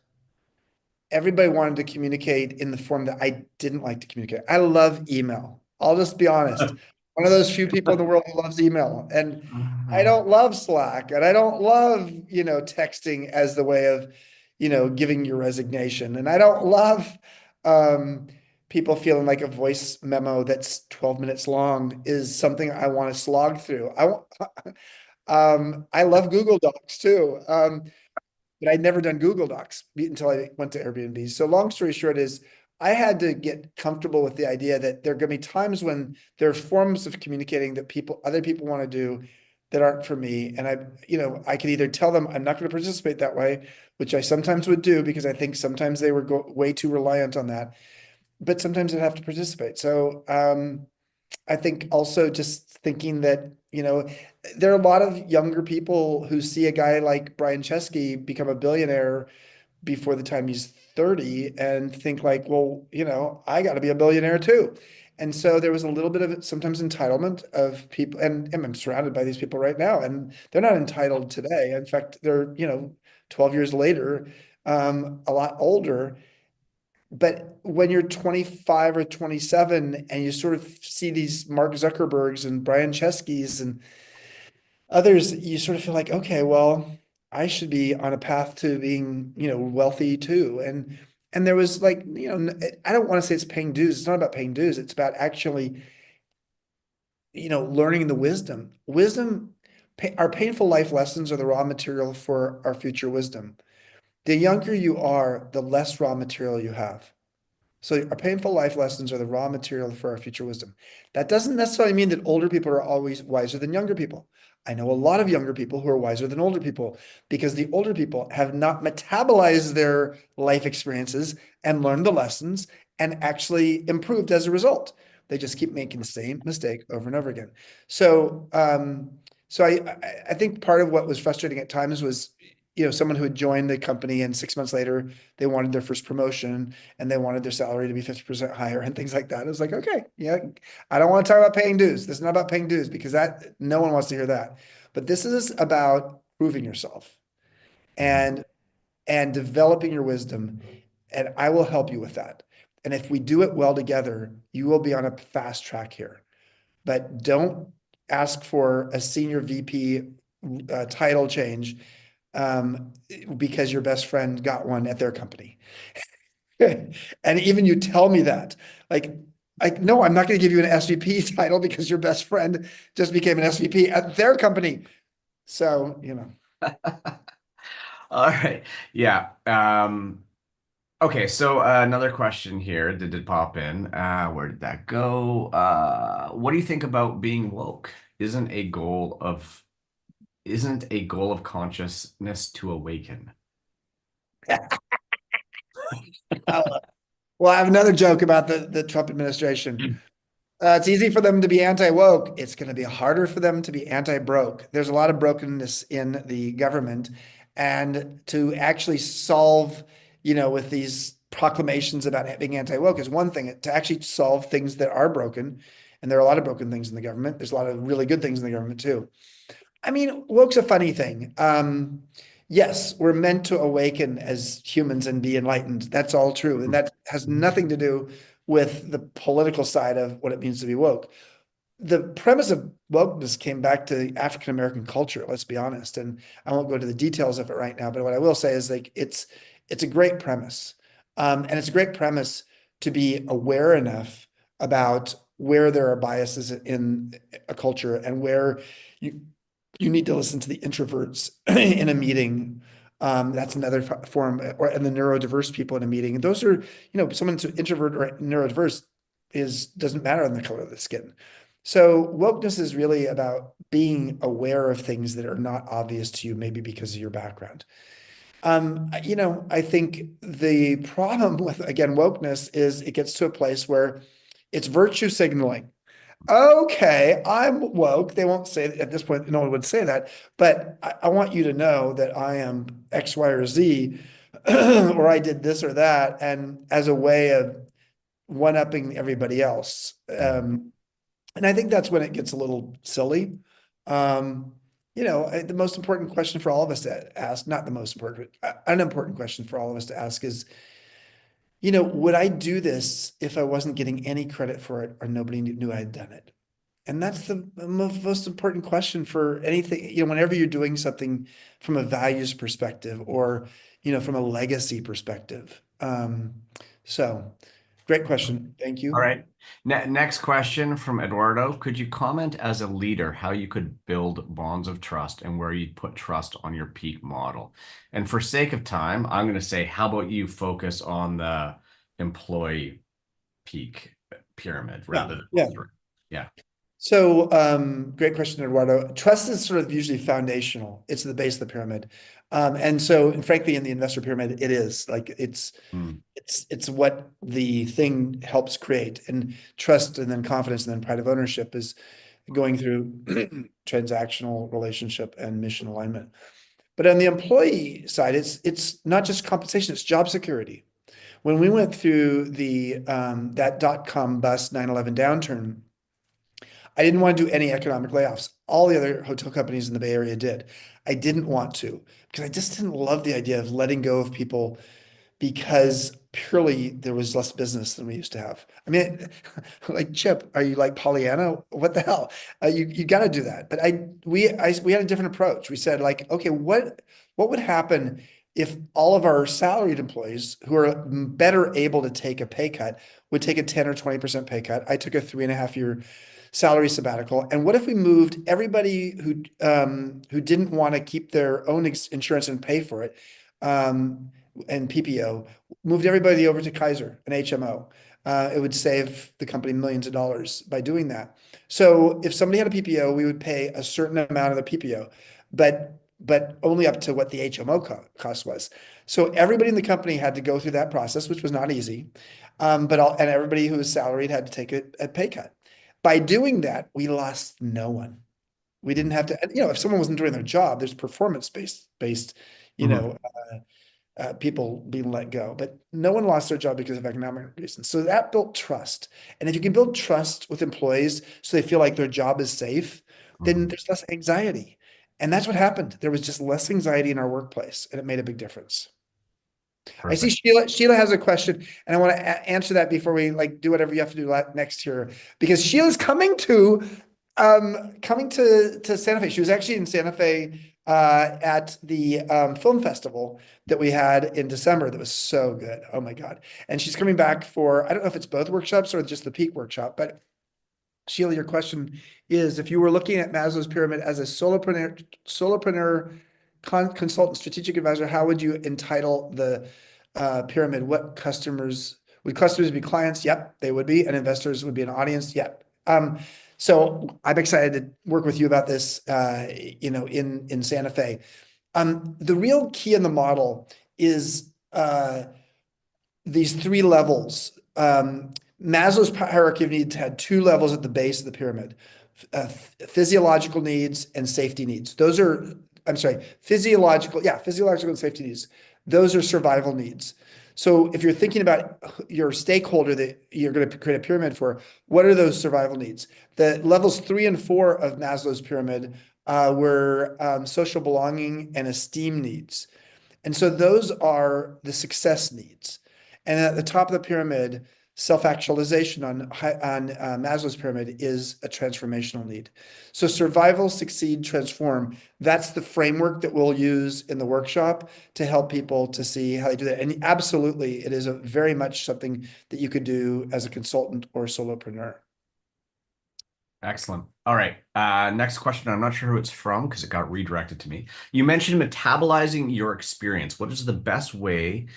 everybody wanted to communicate in the form that I didn't like to communicate. I love email. I'll just be honest. One of those few people in the world who loves email. And I don't love Slack and I don't love, texting as the way of, giving your resignation. And I don't love um, people feeling like a voice memo that's 12 minutes long is something I want to slog through. I love Google Docs too. But I'd never done Google Docs until I went to Airbnb. So long story short is I had to get comfortable with the idea that there are going to be times when there are forms of communicating that other people want to do that aren't for me. And I could either tell them I'm not going to participate that way, which I sometimes would do because I think sometimes they were way too reliant on that, but sometimes I'd have to participate. So, I think also just thinking that, there are a lot of younger people who see a guy like Brian Chesky become a billionaire before the time he's 30 and think like, well, I got to be a billionaire too. And so there was a little bit of sometimes entitlement of people, and I'm surrounded by these people right now, and they're not entitled today. In fact, they're, 12 years later, a lot older. But when you're 25 or 27 and you sort of see these Mark Zuckerbergs and Brian Chesky's and others, you sort of feel like, okay, well, I should be on a path to being, wealthy too. And there was like, I don't want to say it's paying dues. It's not about paying dues. It's about actually, learning the wisdom. Our painful life lessons are the raw material for our future wisdom. The younger you are, the less raw material you have. So our painful life lessons are the raw material for our future wisdom. That doesn't necessarily mean that older people are always wiser than younger people. I know a lot of younger people who are wiser than older people because the older people have not metabolized their life experiences and learned the lessons and actually improved as a result. They just keep making the same mistake over and over again. So I think part of what was frustrating at times was, someone who had joined the company and 6 months later they wanted their first promotion and they wanted their salary to be 50% higher and things like that. It was like, okay, yeah, I don't want to talk about paying dues. This is not about paying dues because no one wants to hear that. But this is about proving yourself and developing your wisdom. And I will help you with that. And if we do it well together, you will be on a fast track here. But don't ask for a senior VP title change because your best friend got one at their company. And even you tell me that, like, no, I'm not going to give you an SVP title because your best friend just became an SVP at their company. So, All right. Yeah. Okay. So another question here did pop in. Where did that go? What do you think about being woke? Isn't a goal of consciousness to awaken? well, I have another joke about the Trump administration. It's easy for them to be anti-woke. It's going to be harder for them to be anti-broke. There's a lot of brokenness in the government. And to actually solve, with these proclamations about being anti-woke is one thing. To actually solve things that are broken, and there are a lot of broken things in the government. There's a lot of really good things in the government too. I mean, woke's a funny thing. Yes, we're meant to awaken as humans and be enlightened. That's all true. And that has nothing to do with the political side of what it means to be woke. The premise of wokeness came back to African American culture, let's be honest. And I won't go into the details of it right now, but what I will say is like it's a great premise. And it's a great premise to be aware enough about where there are biases in a culture and where you you need to listen to the introverts in a meeting. That's another form, and the neurodiverse people in a meeting. And those are, someone's introvert or neurodiverse doesn't matter on the color of the skin. So wokeness is really about being aware of things that are not obvious to you, maybe because of your background. I think the problem with, again, wokeness is it gets to a place where it's virtue signaling. Okay, I'm woke. They won't say at this point, no one would say that, but I want you to know that I am X, Y, or Z, or I did this or that. And as a way of one-upping everybody else. And I think that's when it gets a little silly. The most important question for all of us to ask, not the most important, an important question for all of us to ask is, would I do this if I wasn't getting any credit for it or nobody knew I had done it? And that's the most important question for anything, whenever you're doing something from a values perspective or, from a legacy perspective. So great question. Thank All you. right. Next question from Eduardo. Could you comment as a leader how you could build bonds of trust and where you'd put trust on your peak model? And for sake of time, I'm going to say, how about you focus on the employee peak pyramid rather than Yeah. three? Yeah. So, great question, Eduardo. Trust is sort of usually foundational. It's the base of the pyramid. And frankly, in the investor pyramid, it is like Mm. it's what the thing helps create. And trust and then confidence and then pride of ownership is going through transactional relationship and mission alignment. But on the employee side, it's not just compensation, it's job security. When we went through that dot-com bust 9/11 downturn, I didn't want to do any economic layoffs. All the other hotel companies in the Bay Area did. I didn't want to because I just didn't love the idea of letting go of people because purely there was less business than we used to have. I mean, like Chip, are you like Pollyanna? What the hell? You got to do that. But we had a different approach. We said like, okay, what would happen if all of our salaried employees who are better able to take a pay cut would take a 10 or 20% pay cut? I took a 3.5 year salary sabbatical. And what if we moved everybody who didn't want to keep their own insurance and pay for it, and PPO, moved everybody over to Kaiser and HMO? It would save the company millions of dollars by doing that. So if somebody had a PPO, we would pay a certain amount of the PPO, but only up to what the HMO cost was. So everybody in the company had to go through that process, which was not easy. And everybody who was salaried had to take a pay cut. By doing that, we lost no one. We didn't have to, if someone wasn't doing their job, there's performance based, you Mhm. know, people being let go, but no one lost their job because of economic reasons. So that built trust. And if you can build trust with employees so they feel like their job is safe, then Mhm. there's less anxiety. And that's what happened. There was just less anxiety in our workplace, and it made a big difference. I see Perfect. Sheila has a question, and I want to answer that before we do whatever you have to do next here, because Sheila's coming to Santa Fe. She was actually in Santa Fe at the film festival that we had in December. That was so good. Oh my God. And she's coming back for, I don't know if it's both workshops or just the peak workshop, but Sheila, your question is, if you were looking at Maslow's pyramid as a solopreneur consultant, strategic advisor, how would you entitle the pyramid? Would customers be clients? Yep, they would be. And investors would be an audience? Yep. So I'm excited to work with you about this, in Santa Fe. The real key in the model is these three levels. Maslow's hierarchy of needs had two levels at the base of the pyramid: physiological needs and safety needs. Physiological and safety needs. Those are survival needs. So if you're thinking about your stakeholder that you're going to create a pyramid for, what are those survival needs? The levels 3 and 4 of Maslow's pyramid were social belonging and esteem needs. And so those are the success needs. And at the top of the pyramid, self-actualization on Maslow's pyramid is a transformational need. So survival, succeed, transform. That's the framework that we'll use in the workshop to help people to see how they do that. And absolutely, it is very much something that you could do as a consultant or solopreneur. Excellent. All right. Next question. I'm not sure who it's from because it got redirected to me. You mentioned metabolizing your experience. What is the best way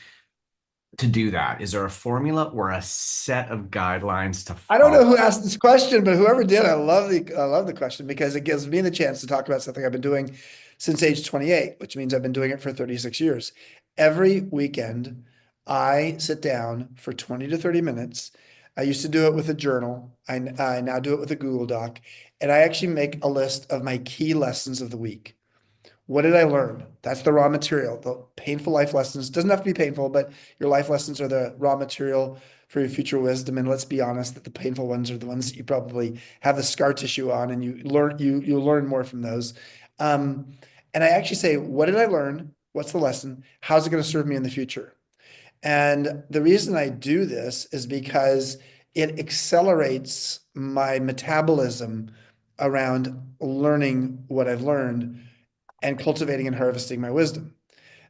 to do that? Is there a formula or a set of guidelines to I don't follow? know who asked this question, but whoever did, I love the question because it gives me the chance to talk about something I've been doing since age 28, which means I've been doing it for 36 years. Every weekend, I sit down for 20 to 30 minutes. I used to do it with a journal. I now do it with a Google Doc, and I actually make a list of my key lessons of the week. What did I learn? That's the raw material. The painful life lessons doesn't have to be painful, but your life lessons are the raw material for your future wisdom. And let's be honest that the painful ones are the ones that you probably have the scar tissue on, and you learn more from those. And I actually say, what did I learn? What's the lesson? How's it going to serve me in the future? And the reason I do this is because it accelerates my metabolism around learning what I've learned and cultivating and harvesting my wisdom.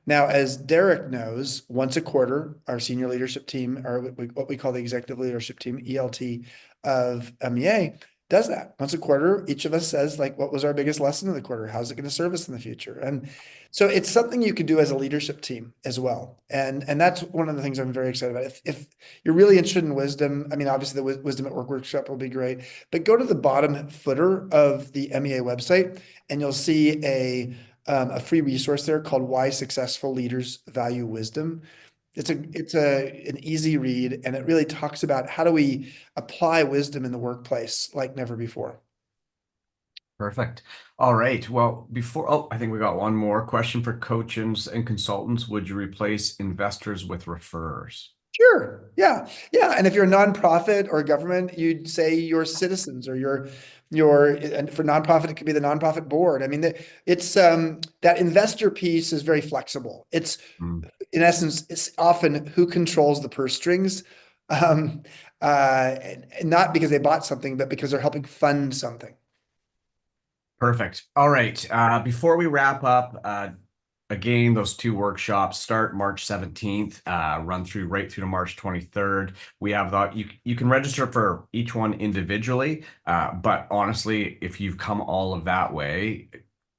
Now, as Derek knows, once a quarter, our senior leadership team, or what we call the executive leadership team, ELT of MEA, does that. Once a quarter, each of us says, like, what was our biggest lesson of the quarter? How's it going to serve us in the future? And so it's something you can do as a leadership team as well. And that's one of the things I'm very excited about. If you're really interested in wisdom, I mean, obviously the Wisdom at Work workshop will be great, but go to the bottom footer of the MEA website and you'll see a free resource there called Why Successful Leaders Value Wisdom. It's an easy read, and it really talks about how do we apply wisdom in the workplace like never before. Perfect. All right. Well, I think we got one more question for coaches and consultants. Would you replace investors with referrers? Sure. Yeah. Yeah. And if you're a nonprofit or a government, you'd say your citizens or and for nonprofit, it could be the nonprofit board. I mean, it's that investor piece is very flexible. It's in essence, it's often who controls the purse strings, and not because they bought something, but because they're helping fund something. Perfect. All right. Before we wrap up, again, those two workshops start March 17th, run right through to March 23rd. We have you can register for each one individually, but honestly, if you've come all of that way,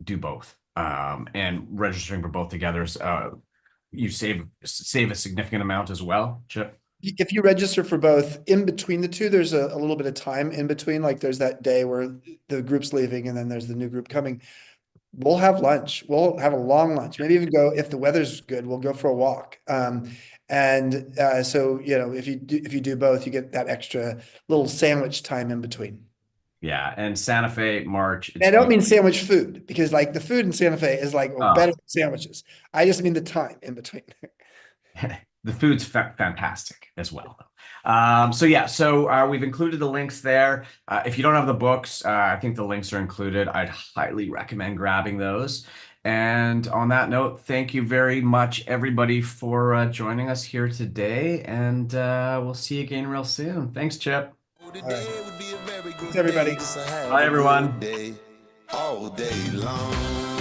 do both. And registering for both together is you save a significant amount as well, Chip. If you register for both, in between the two, there's a little bit of time in between. Like there's that day where the group's leaving and then there's the new group coming. We'll have lunch. We'll have a long lunch. Maybe even go, if the weather's good, we'll go for a walk. So if you do both, you get that extra little sandwich time in between. Yeah, and Santa Fe March. And I don't mean sandwich food, because like the food in Santa Fe is like better than sandwiches. I just mean the time in between. The food's fantastic as well. So we've included the links there. If you don't have the books, I think the links are included. I'd highly recommend grabbing those. And on that note, thank you very much, everybody, for joining us here today. And we'll see you again real soon. Thanks, Chip. All right. Thanks, everybody. Bye, everyone. All day long.